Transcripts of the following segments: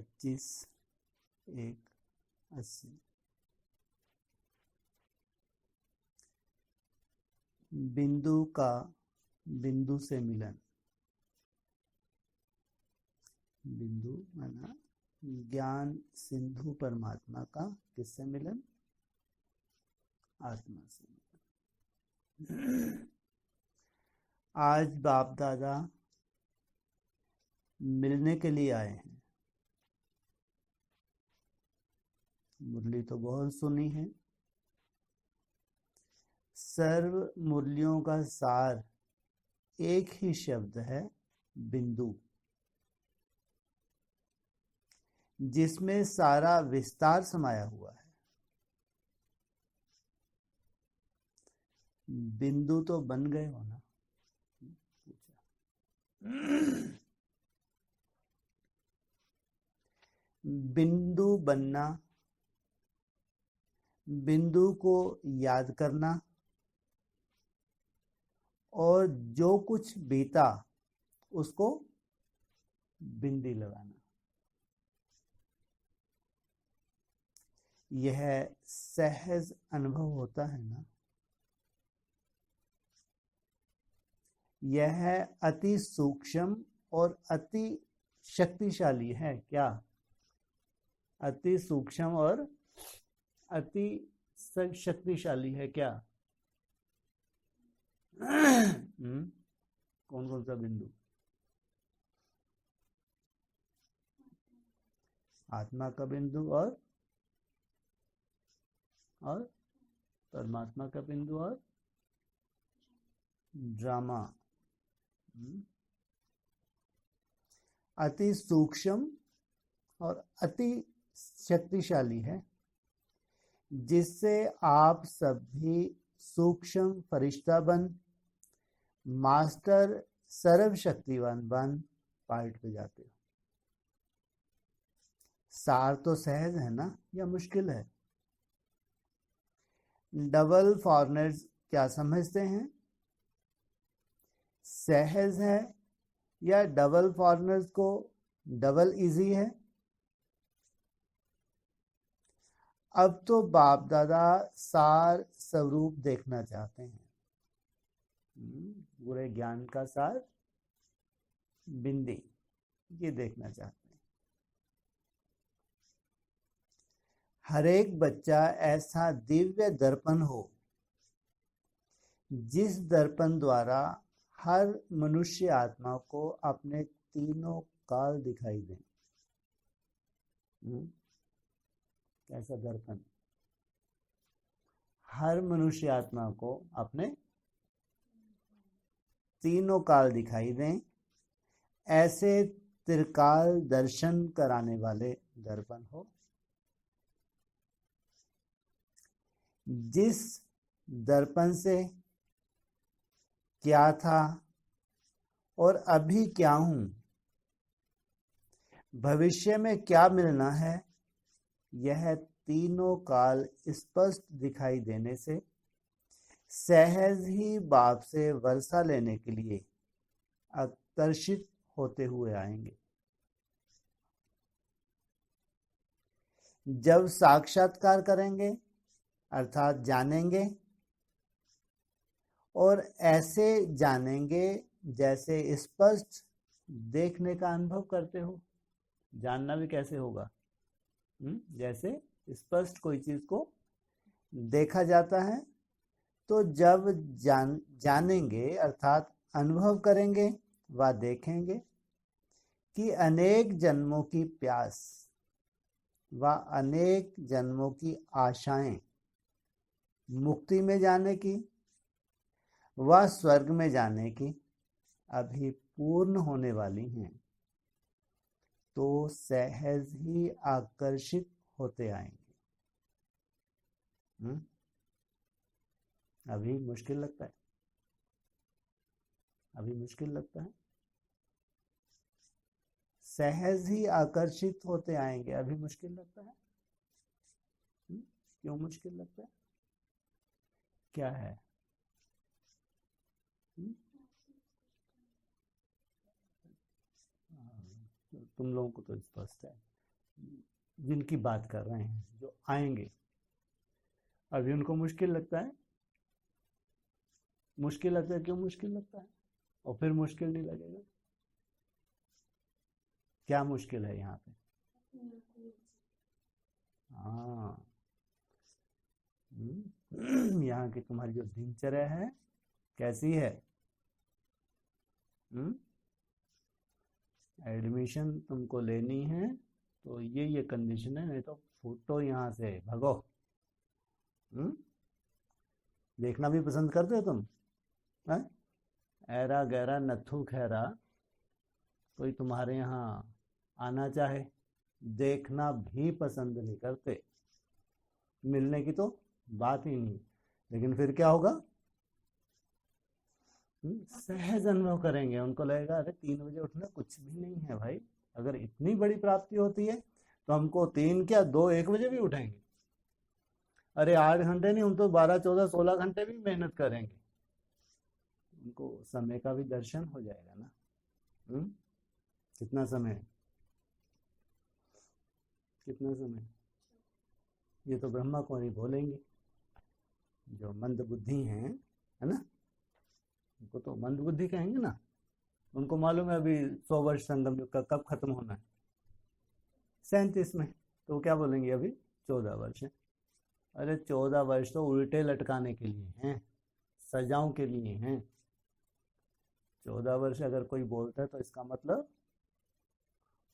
25 1 80। बिंदु का बिंदु से मिलन। बिंदु माना ज्ञान सिंधु परमात्मा का किससे मिलन? आत्मा से मिलन। आज बाप दादा मिलने के लिए आए हैं। मुरली तो बहुत सुनी है। सर्व मुरलियों का सार एक ही शब्द है, बिंदु, जिसमें सारा विस्तार समाया हुआ है। बिंदु तो बन गए हो ना? बिंदु बनना, बिंदु को याद करना और जो कुछ बीता उसको बिंदी लगाना, यह सहज अनुभव होता है ना। यह अति सूक्ष्म और अति शक्तिशाली है। क्या? अति सूक्ष्म और अति शक्तिशाली है। क्या? कौन कौन सा बिंदु? आत्मा का बिंदु और परमात्मा का बिंदु और ड्रामा। अति सूक्ष्म और अति शक्तिशाली है, जिससे आप सभी सूक्ष्म फरिश्ता बन मास्टर सर्वशक्तिवान बन पार्ट पे जाते हो। सार तो सहज है ना या मुश्किल है? डबल फॉरनर्स क्या समझते हैं? सहज है या डबल फॉरनर्स को डबल इजी है? अब तो बाप दादा सार स्वरूप देखना चाहते हैं। पूरे ज्ञान का सार बिंदी, ये देखना चाहते हैं। हर एक बच्चा ऐसा दिव्य दर्पण हो, जिस दर्पण द्वारा हर मनुष्य आत्मा को अपने तीनों काल दिखाई दें। कैसा दर्पण? हर मनुष्य आत्मा को अपने तीनों काल दिखाई दें, ऐसे त्रिकाल दर्शन कराने वाले दर्पण हो। जिस दर्पण से क्या था और अभी क्या हूं, भविष्य में क्या मिलना है, यह तीनों काल स्पष्ट दिखाई देने से सहज ही बाप से वर्षा लेने के लिए आकर्षित होते हुए आएंगे। जब साक्षात्कार करेंगे अर्थात जानेंगे, और ऐसे जानेंगे जैसे स्पष्ट देखने का अनुभव करते हो। जानना भी कैसे होगा? जैसे स्पष्ट कोई चीज को देखा जाता है। तो जब जानेंगे अर्थात अनुभव करेंगे व देखेंगे कि अनेक जन्मों की प्यास व अनेक जन्मों की आशाएं मुक्ति में जाने की व स्वर्ग में जाने की अभी पूर्ण होने वाली हैं, तो सहज ही आकर्षित होते आएंगे। अभी मुश्किल लगता है? अभी मुश्किल लगता है? सहज ही आकर्षित होते आएंगे, अभी मुश्किल लगता है? क्यों मुश्किल लगता है? क्या है? तुम लोगों को तो स्पष्ट है। जिनकी बात कर रहे हैं, जो आएंगे। अभी उनको मुश्किल लगता है, मुश्किल लगता है, क्यों मुश्किल लगता है? और फिर मुश्किल नहीं लगेगा। क्या मुश्किल है यहाँ पे? हाँ, यहाँ की तुम्हारी जो दिनचर्या है कैसी है? एडमिशन तुमको लेनी है तो ये कंडीशन है, नहीं तो फूटो यहाँ से, भगो। देखना भी पसंद करते हो तुम? है? ऐरा गैरा नथु खैरा कोई तुम्हारे यहाँ आना चाहे, देखना भी पसंद नहीं करते, मिलने की तो बात ही नहीं। लेकिन फिर क्या होगा? सहज अनुभव करेंगे, उनको लगेगा अरे 3 बजे उठना कुछ भी नहीं है भाई। अगर इतनी बड़ी प्राप्ति होती है तो हमको 3 क्या 2 1 बजे भी उठेंगे। अरे 8 घंटे नहीं, हम तो 12 14 16 घंटे भी मेहनत करेंगे। उनको समय का भी दर्शन हो जाएगा ना। कितना समय, कितना समय? ये तो ब्रह्मा को नहीं बोलेंगे, जो मंद बुद्धि हैं, है ना, उनको तो मंद बुद्धि कहेंगे ना। उनको मालूम है अभी 100 वर्ष संगम युग का कब खत्म होना है, 37 में। तो क्या बोलेंगे अभी 14 वर्ष है। अरे 14 वर्ष तो उल्टे लटकाने के लिए हैं, सजाओं के लिए हैं। 14 वर्ष अगर कोई बोलता है तो इसका मतलब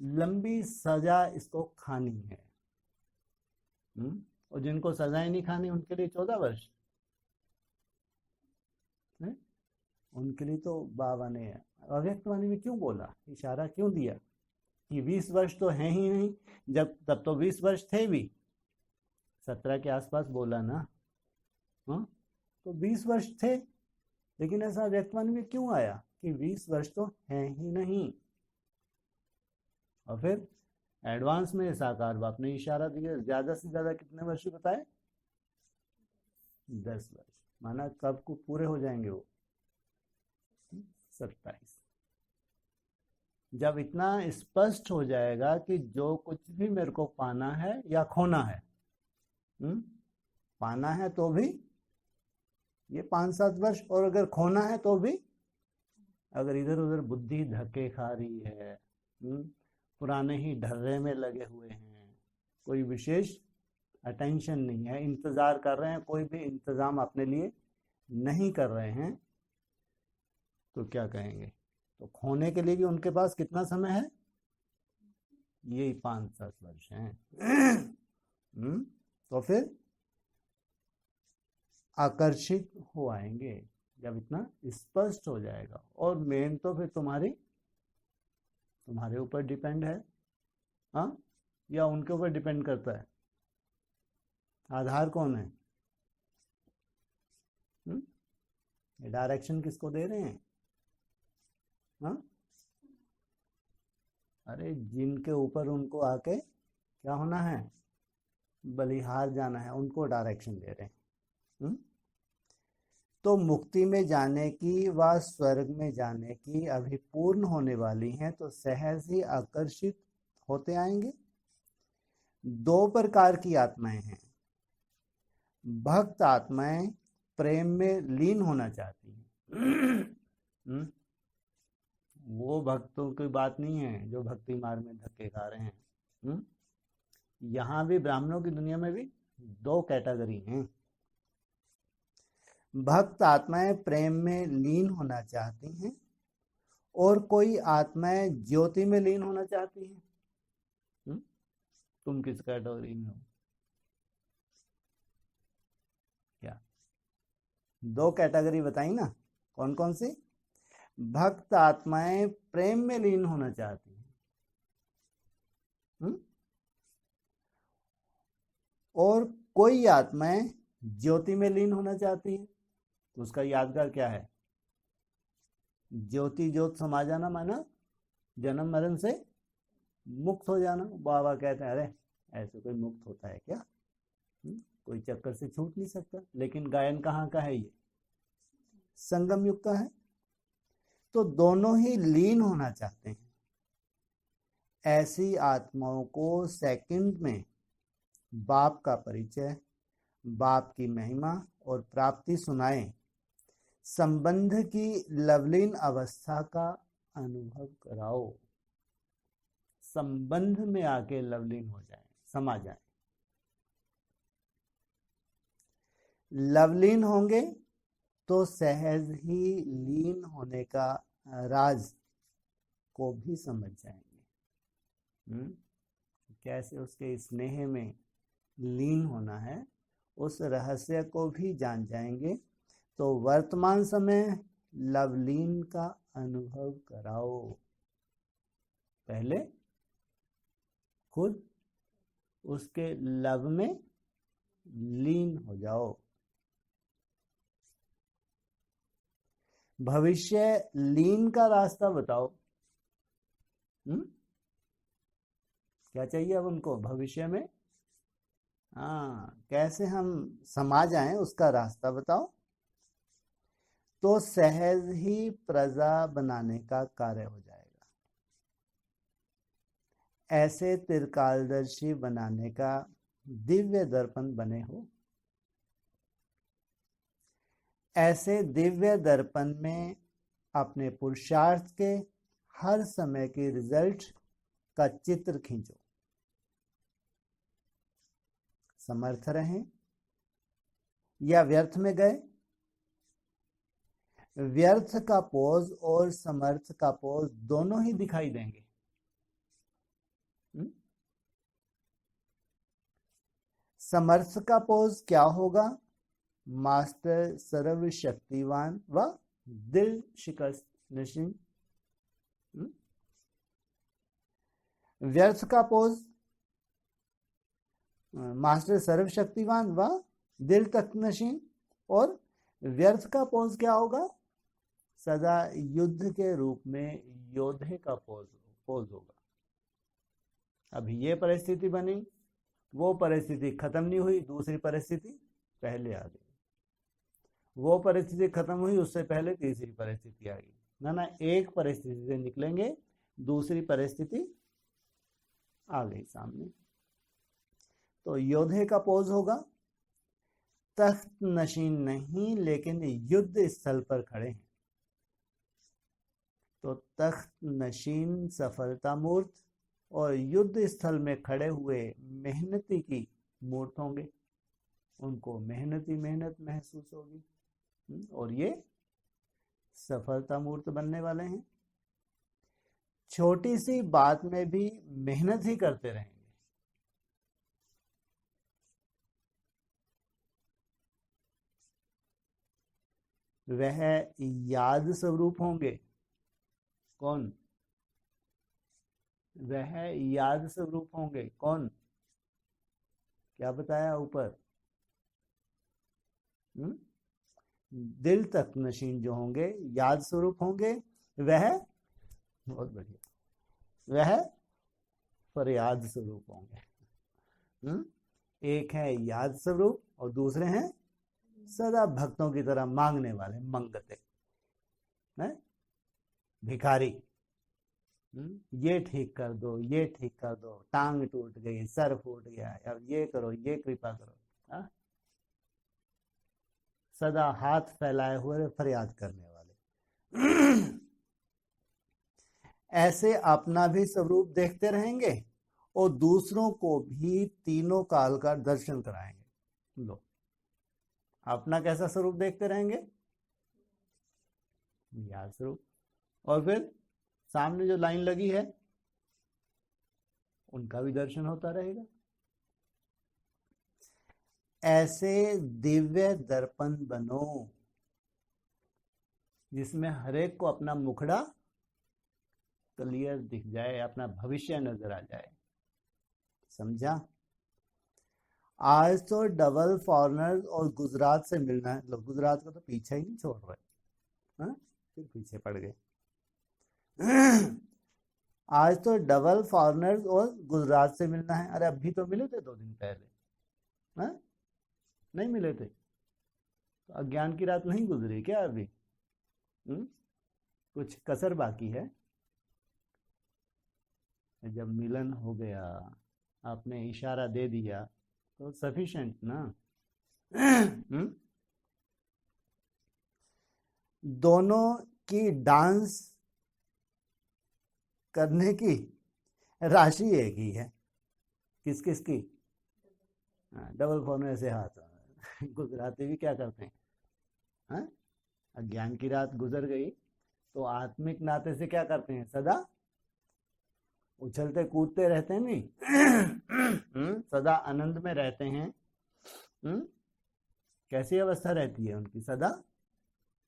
लंबी सजा इसको खानी है। और जिनको सजाएं नहीं खानी उनके लिए 14 वर्ष है? उनके लिए तो बाबा ने अव्यक्तवाणी में क्यों बोला, इशारा क्यों दिया कि 20 वर्ष तो है ही नहीं, जब तब तो 20 वर्ष थे भी, 17 के आसपास बोला ना। तो 20 वर्ष थे, लेकिन ऐसा अव्यक्तवाणी में क्यों आया कि 20 वर्ष तो है ही नहीं। और फिर एडवांस में साकार बाप ने इशारा दिया, ज्यादा से ज्यादा कितने वर्ष बताए? 10 वर्ष। माना कब को पूरे हो जाएंगे वो? 27। जब इतना स्पष्ट हो जाएगा कि जो कुछ भी मेरे को पाना है या खोना है, पाना है तो भी ये 5-7 वर्ष, और अगर खोना है तो भी, अगर इधर उधर बुद्धि धक्के खा रही है, पुराने ही ढर्रे में लगे हुए हैं, कोई विशेष अटेंशन नहीं है, इंतजार कर रहे हैं, कोई भी इंतजाम अपने लिए नहीं कर रहे हैं, तो क्या कहेंगे? तो खोने के लिए भी उनके पास कितना समय है? यही 5-7 वर्ष हैं। तो फिर आकर्षित हो आएंगे जब इतना स्पष्ट हो जाएगा। और मेन तो फिर तुम्हारे ऊपर डिपेंड है, हाँ, या उनके ऊपर डिपेंड करता है? आधार कौन है? डायरेक्शन किसको दे रहे हैं? हाँ, अरे जिनके ऊपर उनको आके क्या होना है, बलिहार जाना है, उनको डायरेक्शन दे रहे हैं। तो मुक्ति में जाने की व स्वर्ग में जाने की अभी पूर्ण होने वाली हैं, तो सहज ही आकर्षित होते आएंगे। 2 प्रकार की आत्माएं हैं। भक्त आत्माएं प्रेम में लीन होना चाहती हैं। वो भक्तों की बात नहीं है जो भक्ति मार्ग में धक्के खा रहे हैं। यहाँ भी ब्राह्मणों की दुनिया में भी 2 कैटेगरी हैं। भक्त आत्माएं प्रेम में लीन होना चाहती हैं, और कोई आत्माएं ज्योति में लीन होना चाहती हैं। तुम किस कैटेगरी में हो? क्या 2 कैटेगरी बताई ना, कौन कौन सी? भक्त आत्माएं प्रेम में लीन होना चाहती हैं, और कोई आत्माएं ज्योति में लीन होना चाहती हैं। तो उसका यादगार क्या है? ज्योति ज्योत समा जाना, माना जन्म मरण से मुक्त हो जाना। बाबा कहते हैं अरे ऐसे कोई मुक्त होता है क्या? कोई चक्कर से छूट नहीं सकता। लेकिन गायन कहाँ का है? ये संगम युग का है। तो दोनों ही लीन होना चाहते हैं। ऐसी आत्माओं को सेकंड में बाप का परिचय, बाप की महिमा और प्राप्ति सुनाएं, संबंध की लवलीन अवस्था का अनुभव कराओ। संबंध में आके लवलीन हो जाए, समा जाए। लवलीन होंगे तो सहज ही लीन होने का राज को भी समझ जाएंगे। कैसे उसके स्नेह में लीन होना है, उस रहस्य को भी जान जाएंगे। तो वर्तमान समय लवलीन का अनुभव कराओ। पहले खुद उसके लव में लीन हो जाओ। भविष्य लीन का रास्ता बताओ। क्या चाहिए अब उनको भविष्य में? कैसे हम समा जाएं उसका रास्ता बताओ। तो सहज ही प्रजा बनाने का कार्य हो जाएगा। ऐसे त्रिकालदर्शी बनाने का दिव्य दर्पण बने हो। ऐसे दिव्य दर्पण में अपने पुरुषार्थ के हर समय के रिजल्ट का चित्र खींचो। समर्थ रहें या व्यर्थ में गए? व्यर्थ का पोज और समर्थ का पोज दोनों ही दिखाई देंगे। समर्थ का पोज क्या होगा? मास्टर सर्वशक्तिवान व दिल शिकस्त नशीन। व्यर्थ का पोज मास्टर सर्वशक्तिवान व दिल तक नशीन। और व्यर्थ का पोज क्या होगा? सदा युद्ध के रूप में योद्धे का पोज होगा। अभी ये परिस्थिति बनी, वो परिस्थिति खत्म नहीं हुई, दूसरी परिस्थिति पहले आ गई। वो परिस्थिति खत्म हुई, उससे पहले तीसरी परिस्थिति आ गई। ना एक परिस्थिति से निकलेंगे, दूसरी परिस्थिति आ गई सामने। तो योद्धे का पोज होगा। तख्त नशीन नहीं, लेकिन युद्ध स्थल पर खड़े हैं। तो तख्त नशीन सफलता मूर्त और युद्ध स्थल में खड़े हुए मेहनती की मूर्त होंगे। उनको मेहनत महसूस होगी और ये सफलता मूर्त बनने वाले हैं। छोटी सी बात में भी मेहनत ही करते रहेंगे। वह याद स्वरूप होंगे। कौन? वह याद स्वरूप होंगे। कौन? क्या बताया ऊपर? दिल तक नशीन जो होंगे, याद स्वरूप होंगे। वह बहुत बढ़िया, वह फरियाद स्वरूप होंगे। एक है याद स्वरूप और दूसरे हैं सदा भक्तों की तरह मांगने वाले, मंगते भिखारी। ये ठीक कर दो, ये ठीक कर दो, टांग टूट गई, सर फूट गया, अब ये करो, ये कृपा करो। सदा हाथ फैलाए हुए फरियाद करने वाले। ऐसे अपना भी स्वरूप देखते रहेंगे और दूसरों को भी तीनों काल का दर्शन कराएंगे। लो, अपना कैसा स्वरूप देखते रहेंगे? याद स्वरूप। और फिर सामने जो लाइन लगी है उनका भी दर्शन होता रहेगा। ऐसे दिव्य दर्पण बनो जिसमें हर एक को अपना मुखड़ा क्लियर दिख जाए, अपना भविष्य नजर आ जाए। समझा? आज तो डबल फॉरनर्स और गुजरात से मिलना है। लोग गुजरात को तो पीछे ही नहीं छोड़ रहे, फिर पीछे पड़ गए। आज तो डबल फॉरनर्स और गुजरात से मिलना है। अरे अभी तो मिले थे 2 दिन पहले, नहीं मिले थे? तो अज्ञान की रात नहीं गुजरी क्या अभी? कुछ कसर बाकी है। जब मिलन हो गया, आपने इशारा दे दिया तो सफिशिएंट ना। दोनों की डांस करने की राशि एक ही है। किस किस की? डबल फोन से हाथ। गुजराती भी क्या करते हैं? हाँ? अज्ञान की रात गुजर गई तो आत्मिक नाते से क्या करते हैं? सदा उछलते कूदते रहते हैं, नहीं? सदा आनंद में रहते हैं। कैसी अवस्था रहती है उनकी? सदा।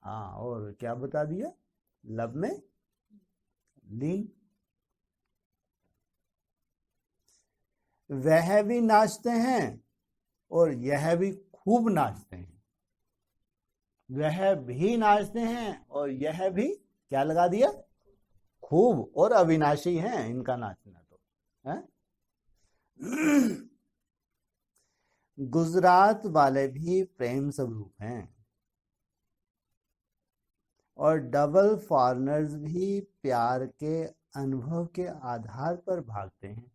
हाँ, और क्या बता दिया? लब में लीन। वह भी नाचते हैं और यह भी खूब नाचते हैं। वह भी नाचते हैं और यह भी क्या लगा दिया? खूब। और अविनाशी है इनका नाचना तो है। गुजरात वाले भी प्रेम स्वरूप हैं और डबल फॉरनर्स भी प्यार के अनुभव के आधार पर भागते हैं।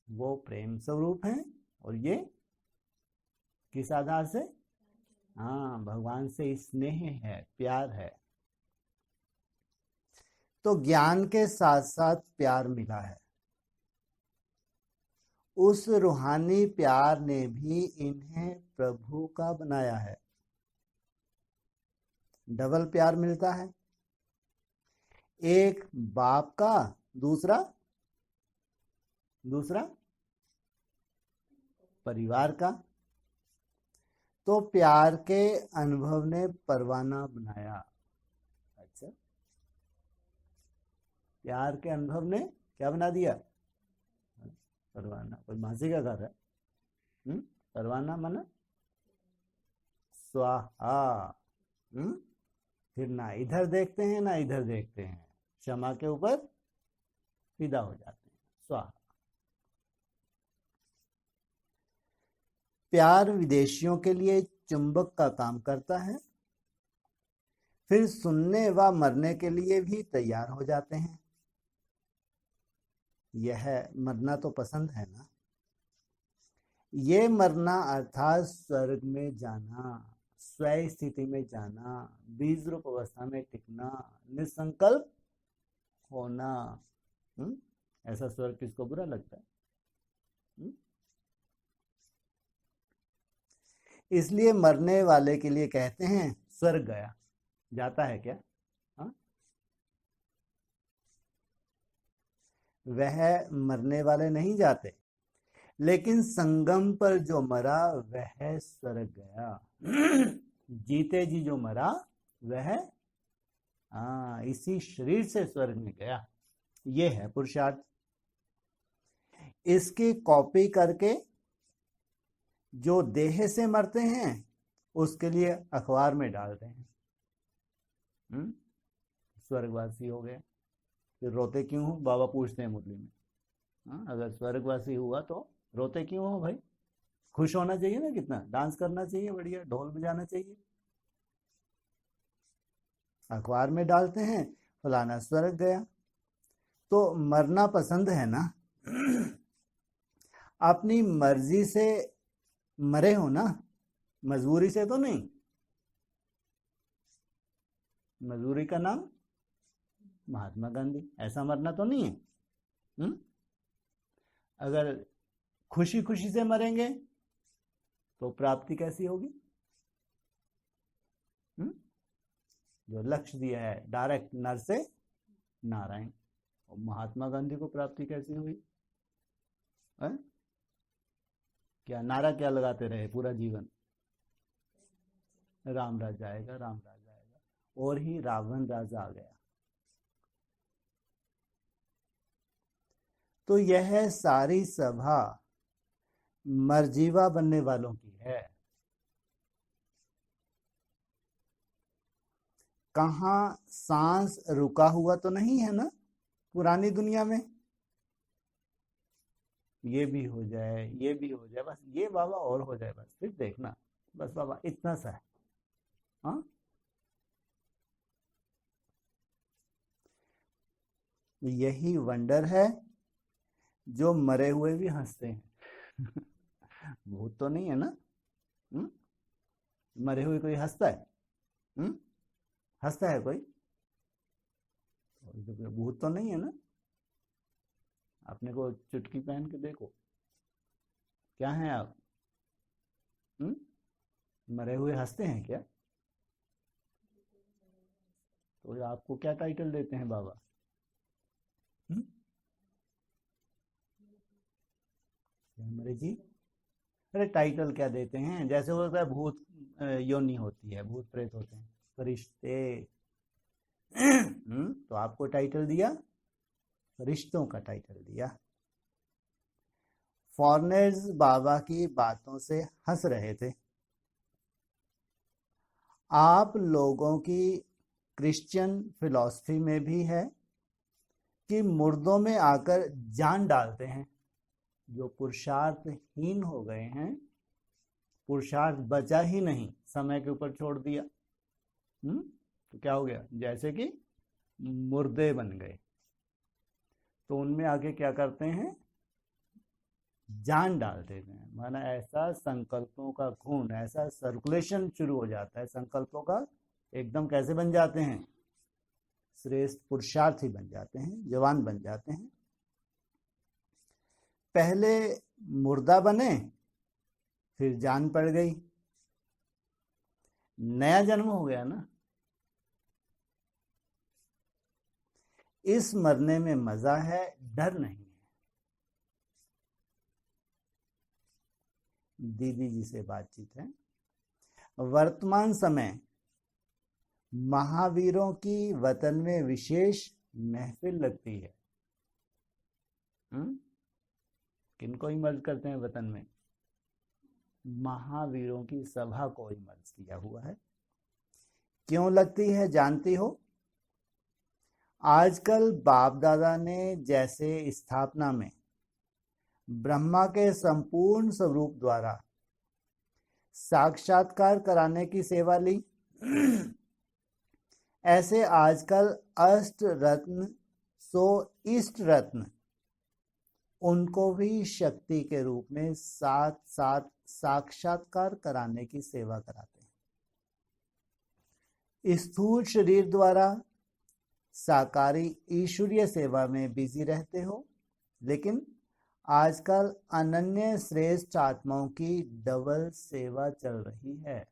वो प्रेम स्वरूप हैं और ये किस आधार से? हाँ, भगवान से स्नेह है, प्यार है। तो ज्ञान के साथ साथ प्यार मिला है। उस रूहानी प्यार ने भी इन्हें प्रभु का बनाया है। डबल प्यार मिलता है, एक बाप का, दूसरा परिवार का। तो प्यार के अनुभव ने परवाना बनाया। अच्छा, प्यार के अनुभव ने क्या बना दिया? परवाना। कोई मासी का घर है? परवाना माना स्वाहा। फिर ना इधर देखते हैं ना इधर देखते हैं, क्षमा के ऊपर फिदा हो जाते हैं। स्वाहा। प्यार विदेशियों के लिए चुंबक का काम करता है, फिर सुनने व मरने के लिए भी तैयार हो जाते हैं। यह मरना तो पसंद है ना। ये मरना अर्थात स्वर्ग में जाना, स्वय स्थिति में जाना, बीज रूप अवस्था में टिकना, निसंकल्प होना। ऐसा स्वर्ग किसको बुरा लगता है? इसलिए मरने वाले के लिए कहते हैं स्वर्ग गया। जाता है क्या? हा? वह मरने वाले नहीं जाते, लेकिन संगम पर जो मरा वह स्वर्ग गया। जीते जी जो मरा वह इसी शरीर से स्वर्ग में गया। ये है पुरुषार्थ। इसकी कॉपी करके जो देह से मरते हैं उसके लिए अखबार में डालते हैं। स्वर्गवासी हो गए, फिर रोते क्यों हो? बाबा पूछते हैं मुरली में। अगर स्वर्गवासी हुआ तो रोते क्यों हो भाई? खुश होना चाहिए ना, कितना डांस करना चाहिए, बढ़िया ढोल बजाना चाहिए। अखबार में डालते हैं फलाना स्वर्ग गया। तो मरना पसंद है ना। अपनी मर्जी से मरे हो ना, मजबूरी से तो नहीं। मजबूरी का नाम महात्मा गांधी। ऐसा मरना तो नहीं है। अगर खुशी खुशी से मरेंगे तो प्राप्ति कैसी होगी? जो लक्ष्य दिया है डायरेक्ट नर से नारायण, और महात्मा गांधी को प्राप्ति कैसी हुई? क्या नारा क्या लगाते रहे पूरा जीवन? राम राज आएगा, राम राज आएगा, और ही रावण राजा आ गया। तो यह सारी सभा मरजीवा बनने वालों की है। कहां सांस रुका हुआ तो नहीं है ना पुरानी दुनिया में। ये भी हो जाए, ये भी हो जाए, बस ये बाबा और हो जाए, बस फिर देखना, बस बाबा इतना सा है। हाँ, यही वंडर है जो मरे हुए भी हंसते हैं। भूत तो नहीं है ना? हुँ? मरे हुए कोई हंसता है? हुँ? हंसता है कोई? भूत तो नहीं है ना? अपने को चुटकी पहन के देखो, क्या हैं आप? हुँ? मरे हुए हंसते हैं क्या? तो आपको क्या टाइटल देते हैं बाबा? हुँ? मरे जी, अरे टाइटल क्या देते हैं? जैसे होता है भूत योनि होती है, भूत प्रेत होते हैं, फरिश्ते। तो आपको टाइटल दिया, फरिश्तों का टाइटल दिया। फॉरेनर्स बाबा की बातों से हंस रहे थे। आप लोगों की क्रिश्चियन फिलॉसफी में भी है कि मुर्दों में आकर जान डालते हैं। जो पुरुषार्थहीन हो गए हैं, पुरुषार्थ बचा ही नहीं, समय के ऊपर छोड़ दिया, तो क्या हो गया? जैसे कि मुर्दे बन गए। तो उनमें आके क्या करते हैं? जान डाल देते हैं। माना ऐसा संकल्पों का खून, ऐसा सर्कुलेशन शुरू हो जाता है संकल्पों का, एकदम कैसे बन जाते हैं? श्रेष्ठ पुरुषार्थी बन जाते हैं, जवान बन जाते हैं। पहले मुर्दा बने, फिर जान पड़ गई, नया जन्म हो गया ना। इस मरने में मजा है, डर नहीं है। दीदी जी से बातचीत है। वर्तमान समय महावीरों की वतन में विशेष महफिल लगती है। किनको इमर्ज करते हैं वतन में? महावीरों की सभा को इमर्ज किया हुआ है। क्यों लगती है जानती हो? आजकल बाप दादा ने जैसे स्थापना में ब्रह्मा के संपूर्ण स्वरूप द्वारा साक्षात्कार कराने की सेवा ली, ऐसे आजकल अष्ट रत्न, सो इष्ट रत्न उनको भी शक्ति के रूप में साथ साथ साक्षात्कार कराने की सेवा कराते हैं। स्थूल शरीर द्वारा साकारी ईश्वरीय सेवा में बिजी रहते हो, लेकिन आजकल अनन्य श्रेष्ठ आत्माओं की डबल सेवा चल रही है।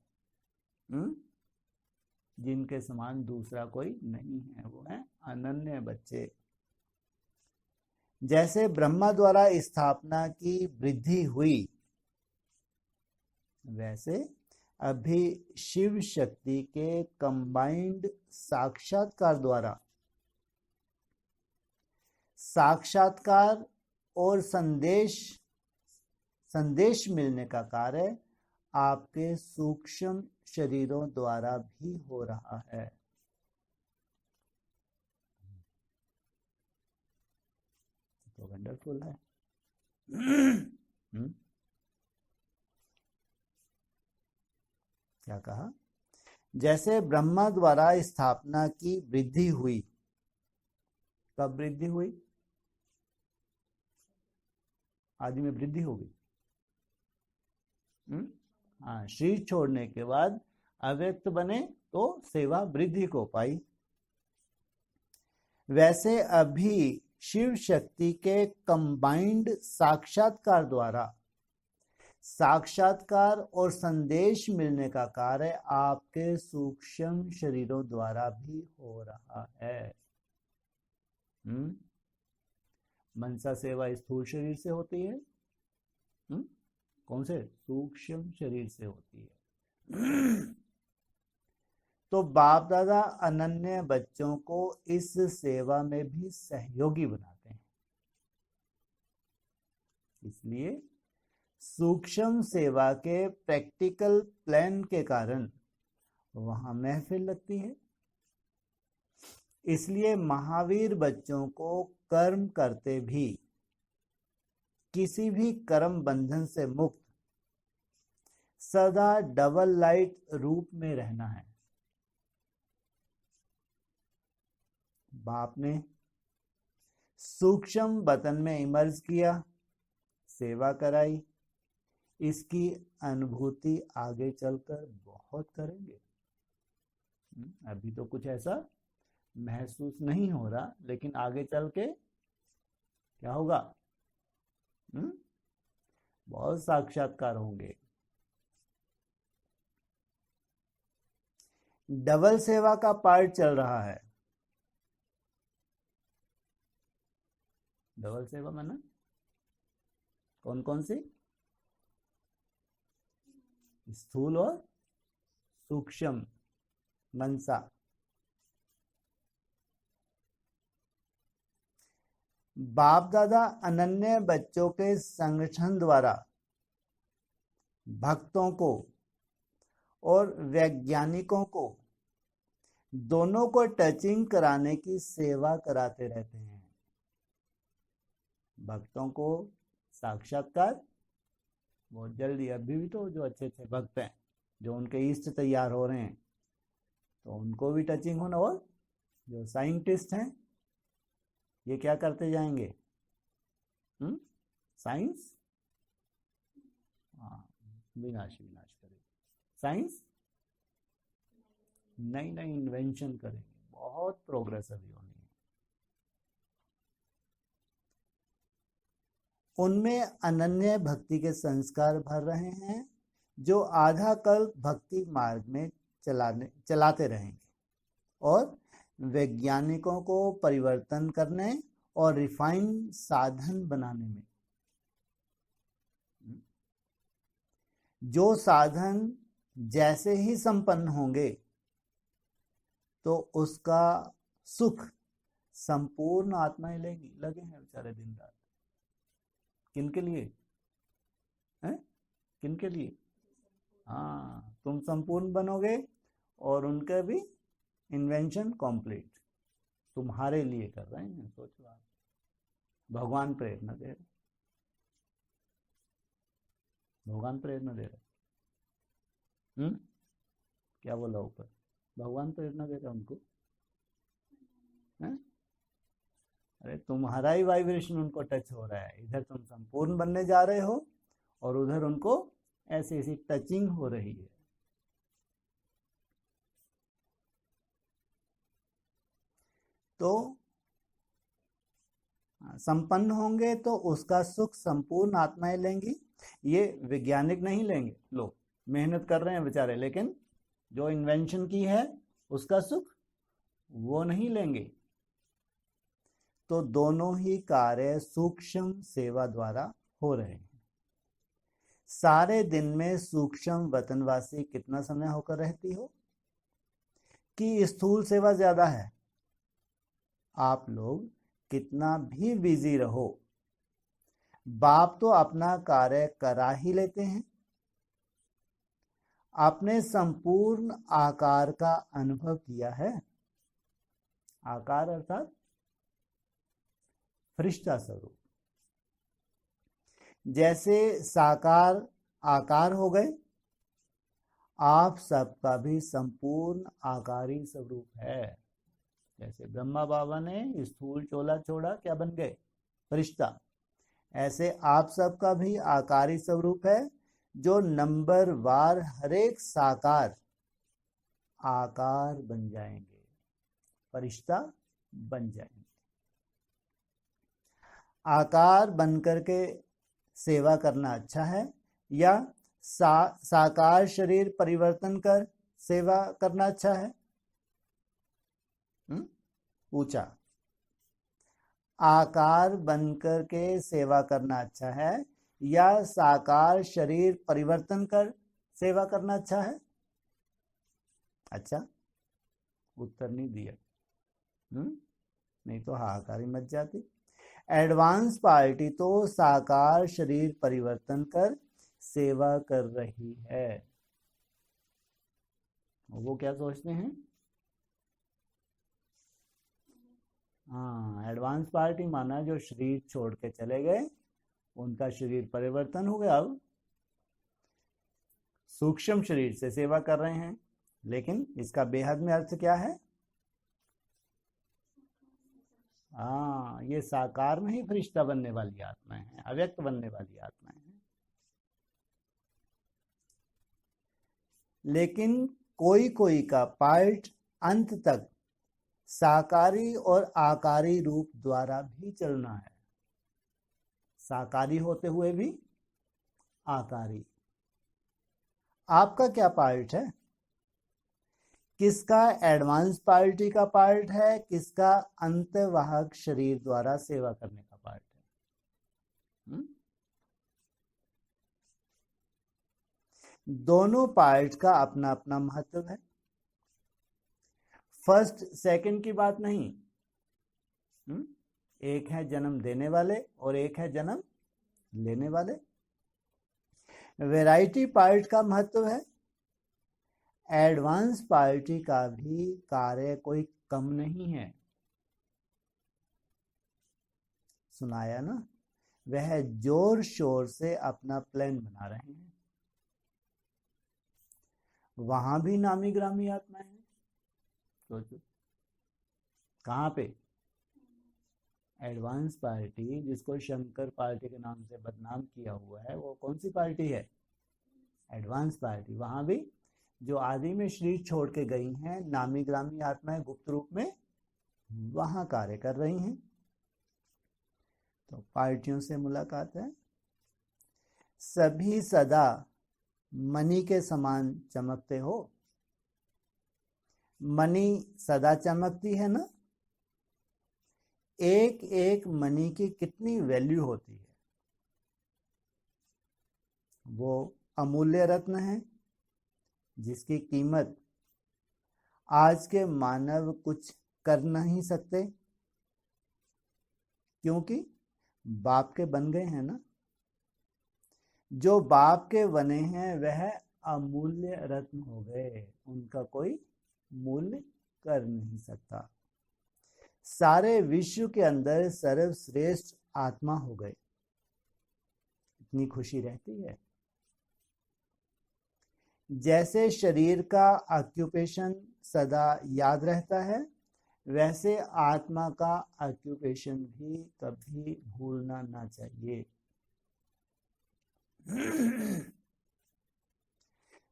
जिनके समान दूसरा कोई नहीं है, वो है अनन्य बच्चे। जैसे ब्रह्मा द्वारा स्थापना की वृद्धि हुई, वैसे अभी शिव शक्ति के कंबाइंड साक्षात्कार द्वारा साक्षात्कार और संदेश मिलने का कार्य आपके सूक्ष्म शरीरों द्वारा भी हो रहा है। तो वंडरफुल है। क्या कहा? जैसे ब्रह्मा द्वारा स्थापना की वृद्धि हुई। कब वृद्धि हुई? आदि में वृद्धि हो गई। हाँ, शरीर छोड़ने के बाद अव्यक्त बने तो सेवा वृद्धि को पाई। वैसे अभी शिव शक्ति के कंबाइंड साक्षात्कार द्वारा साक्षात्कार और संदेश मिलने का कार्य आपके सूक्ष्म शरीरों द्वारा भी हो रहा है। मनसा सेवा स्थूल शरीर से होती है, कौन से? सूक्ष्म शरीर से होती है। तो बाप दादा अनन्य बच्चों को इस सेवा में भी सहयोगी बनाते हैं। इसलिए सूक्ष्म सेवा के प्रैक्टिकल प्लान के कारण वहां महफिल लगती है। इसलिए महावीर बच्चों को कर्म करते भी किसी भी कर्म बंधन से मुक्त सदा डबल लाइट रूप में रहना है। बाप ने सूक्ष्म वतन में इमर्ज किया, सेवा कराई, इसकी अनुभूति आगे चलकर बहुत करेंगे। अभी तो कुछ ऐसा महसूस नहीं हो रहा, लेकिन आगे चल के क्या होगा? बहुत साक्षात्कार होंगे। डबल सेवा का पार्ट चल रहा है। डबल सेवा माना कौन कौन सी? स्थूल और सूक्ष्म मनसा। बाप दादा अनन्य बच्चों के संगठन द्वारा भक्तों को और वैज्ञानिकों को दोनों को टचिंग कराने की सेवा कराते रहते हैं। भक्तों को साक्षात्कार बहुत जल्दी, अभी भी तो जो अच्छे अच्छे भक्त हैं, जो उनके इष्ट तैयार हो रहे हैं, तो उनको भी टचिंग होना। और जो साइंटिस्ट हैं, ये क्या करते जाएंगे? साइंस विनाश करेगी। साइंस नई नई इन्वेंशन करेंगे, बहुत प्रोग्रेस अभी होनी है। उनमें अनन्य भक्ति के संस्कार भर रहे हैं, जो आधा कल्प भक्ति मार्ग में चलाते रहेंगे और वैज्ञानिकों को परिवर्तन करने और रिफाइन साधन बनाने में, जो साधन जैसे ही संपन्न होंगे तो उसका सुख संपूर्ण आत्माएं लेंगी। लगे हैं बेचारे दिन रात। किनके लिए हैं? किनके लिए? हाँ, तुम संपूर्ण बनोगे और उनका भी इन्वेंशन कंप्लीट तुम्हारे लिए कर रहे हैं। सोचो आप, भगवान प्रेरणा दे रहे, भगवान प्रेरणा दे रहे। क्या बोला ऊपर? भगवान प्रेरणा दे रहा उनको है? अरे तुम्हारा ही वाइब्रेशन उनको टच हो रहा है। इधर तुम संपूर्ण बनने जा रहे हो और उधर उनको ऐसी ऐसी टचिंग हो रही है। तो संपन्न होंगे तो उसका सुख संपूर्ण आत्माएं लेंगी। ये वैज्ञानिक नहीं लेंगे, लोग मेहनत कर रहे हैं बेचारे, लेकिन जो इन्वेंशन की है उसका सुख वो नहीं लेंगे। तो दोनों ही कार्य सूक्ष्म सेवा द्वारा हो रहे हैं। सारे दिन में सूक्ष्म वतनवासी कितना समय होकर रहती हो कि स्थूल सेवा ज्यादा है? आप लोग कितना भी बिजी रहो, बाप तो अपना कार्य करा ही लेते हैं। आपने संपूर्ण आकार का अनुभव किया है। आकार अर्थात फरिश्ता स्वरूप। जैसे साकार आकार हो गए, आप सबका भी संपूर्ण आकारी स्वरूप है। जैसे ब्रह्मा बाबा ने स्थूल चोला छोड़ा, क्या बन गए? फरिश्ता। ऐसे आप सबका भी आकारी स्वरूप है, जो नंबर वार हरेक साकार आकार बन जाएंगे, फरिश्ता बन जाएंगे। आकार बनकर के सेवा करना अच्छा है या साकार शरीर परिवर्तन कर सेवा करना अच्छा है? पूछा। आकार बनकर के सेवा करना अच्छा है या साकार शरीर परिवर्तन कर सेवा करना अच्छा है? अच्छा, उत्तर नहीं दिया। नहीं तो हाहाकार ही मच जाती। एडवांस पार्टी तो साकार शरीर परिवर्तन कर सेवा कर रही है। वो क्या सोचते हैं? हाँ, एडवांस पार्टी माना जो शरीर छोड़ के चले गए, उनका शरीर परिवर्तन हो गया, अब सूक्ष्म शरीर से सेवा कर रहे हैं। लेकिन इसका बेहद में अर्थ क्या है? हाँ, ये साकार में ही फरिश्ता बनने वाली आत्माएं हैं, अव्यक्त बनने वाली आत्माएं हैं। लेकिन कोई कोई का पार्ट अंत तक साकारी और आकारी रूप द्वारा भी चलना है, साकारी होते हुए भी आकारी। आपका क्या पार्ट है? किसका एडवांस पार्टी का पार्ट है, किसका अंतवाहक शरीर द्वारा सेवा करने का पार्ट है? दोनों पार्ट का अपना अपना महत्व है। फर्स्ट सेकंड की बात नहीं। एक है जन्म देने वाले और एक है जन्म लेने वाले। वैरायटी पार्ट का महत्व है। एडवांस पार्टी का भी कार्य कोई कम नहीं है। सुनाया ना, वह जोर शोर से अपना प्लान बना रहे हैं। वहां भी नामी ग्रामी आत्माएं हैं। सोचो कहां पे? एडवांस पार्टी, जिसको शंकर पार्टी के नाम से बदनाम किया हुआ है, वो कौन सी पार्टी है? Advance party. वहां भी जो आदि में शरीर छोड़ के गई हैं नामी ग्रामी आत्माएं गुप्त रूप में वहां कार्य कर रही हैं। तो पार्टियों से मुलाकात है। सभी सदा मणि के समान चमकते हो। मणि सदा चमकती है ना। एक एक मणि की कितनी वैल्यू होती है। वो अमूल्य रत्न है जिसकी कीमत आज के मानव कुछ कर नहीं सकते, क्योंकि बाप के बन गए हैं ना। जो बाप के बने हैं वह अमूल्य रत्न हो गए, उनका कोई मूल्य कर नहीं सकता। सारे विश्व के अंदर सर्वश्रेष्ठ आत्मा हो गए। इतनी खुशी रहती है। जैसे शरीर का ऑक्यूपेशन सदा याद रहता है, वैसे आत्मा का ऑक्यूपेशन भी कभी भूलना ना चाहिए।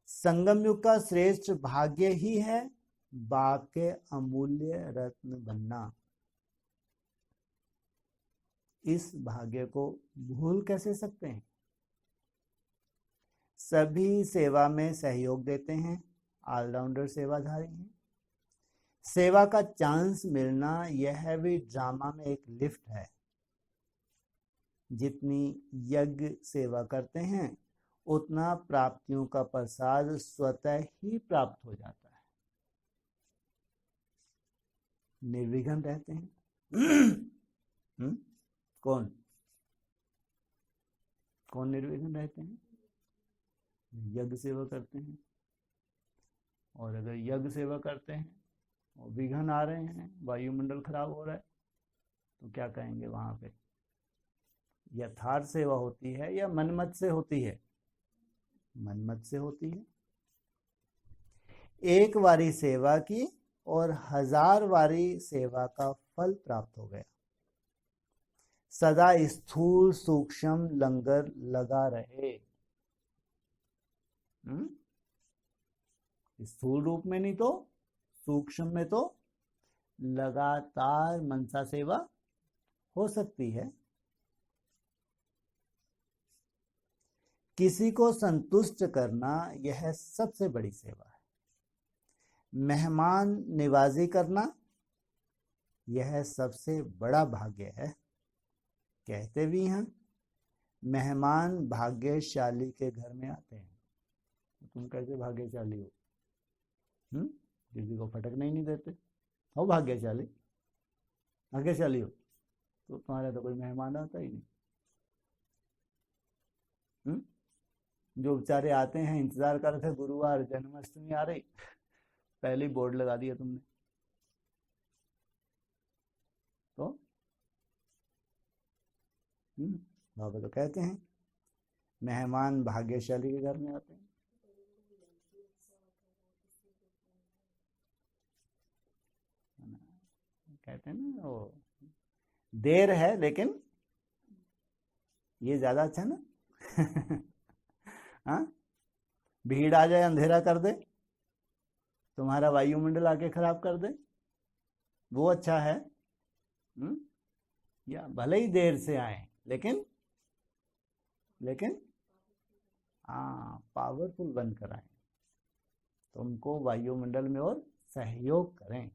संगम युग का श्रेष्ठ भाग्य ही है बाप के अमूल्य रत्न बनना। इस भाग्य को भूल कैसे सकते हैं? सभी सेवा में सहयोग देते हैं, ऑलराउंडर सेवाधारी हैं। सेवा का चांस मिलना यह भी ड्रामा में एक लिफ्ट है। जितनी यज्ञ सेवा करते हैं उतना प्राप्तियों का प्रसाद स्वतः ही प्राप्त हो जाता है। निर्विघ्न रहते हैं। कौन कौन निर्विघ्न रहते हैं? यज्ञ सेवा करते हैं। और अगर यज्ञ सेवा करते हैं और विघ्न आ रहे हैं, वायुमंडल खराब हो रहा है, तो क्या कहेंगे वहां पे? यथार्थ सेवा होती है या मनमत से होती है? मनमत से होती है। एक बारी सेवा की और 1000 बारी सेवा का फल प्राप्त हो गया। सदा स्थूल सूक्ष्म लंगर लगा रहे। स्थूल रूप में नहीं तो सूक्ष्म में तो लगातार मनसा सेवा हो सकती है। किसी को संतुष्ट करना यह सबसे बड़ी सेवा है। मेहमान निवाजी करना यह सबसे बड़ा भाग्य है। कहते भी हैं मेहमान भाग्यशाली के घर में आते हैं। तो तुम कैसे भाग्यशाली हो? किसी को फटकने ही नहीं देते हो भाग्यशाली। भाग्यशाली हो तो तुम्हारे तो कोई मेहमान आता ही नहीं। जो बेचारे आते हैं इंतजार कर रहे थे, गुरुवार जन्माष्टमी आ रही, पहले ही बोर्ड लगा दिया तुमने। तो बाबा तो कहते हैं मेहमान भाग्यशाली के घर में आते हैं। कहते हैं ना वो देर है लेकिन ये ज्यादा अच्छा ना। हाँ, भीड़ आ जाए अंधेरा कर दे, तुम्हारा वायुमंडल आके खराब कर दे, वो अच्छा है। या भले ही देर से आए लेकिन लेकिन हाँ पावरफुल बनकर आए, तुमको वायुमंडल में और सहयोग करें।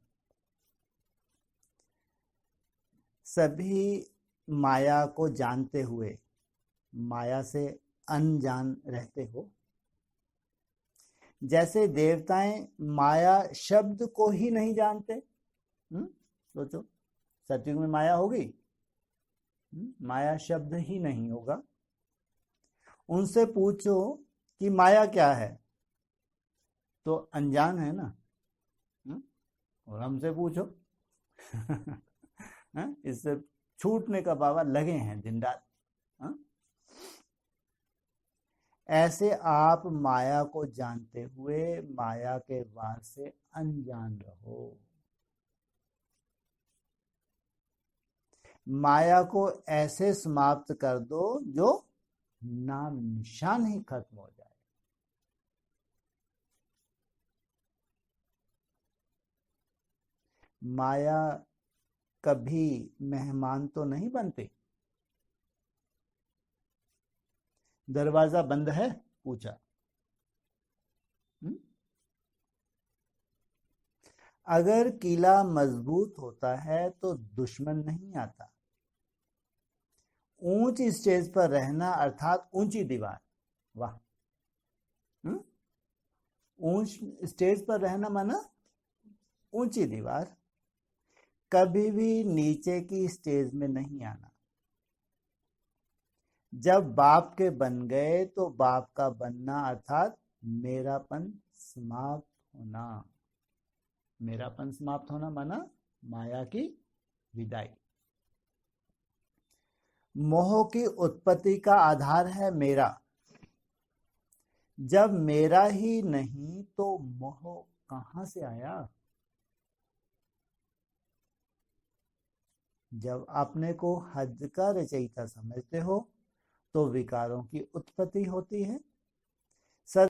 सभी माया को जानते हुए माया से अनजान रहते हो। जैसे देवताएं माया शब्द को ही नहीं जानते। सोचो, सतयुग में माया होगी? माया शब्द ही नहीं होगा। उनसे पूछो कि माया क्या है, तो अनजान है ना। और हमसे पूछो इससे छूटने का बाबा लगे हैं दिन रात। ऐसे आप माया को जानते हुए माया के वार से अनजान रहो। माया को ऐसे समाप्त कर दो जो नाम निशान ही खत्म हो जाए। माया कभी मेहमान तो नहीं बनती। दरवाजा बंद है, पूछा। अगर किला मजबूत होता है तो दुश्मन नहीं आता। ऊंची स्टेज पर रहना अर्थात ऊंची दीवार। वाह। ऊंच स्टेज पर रहना माना ऊंची दीवार। कभी भी नीचे की स्टेज में नहीं आना। जब बाप के बन गए तो बाप का बनना अर्थात मेरापन समाप्त होना। मेरापन समाप्त होना माना माया की विदाई। मोह की उत्पत्ति का आधार है मेरा। जब मेरा ही नहीं तो मोह कहां से आया? जब अपने को हद का रचयिता समझते हो तो विकारों की उत्पत्ति होती है।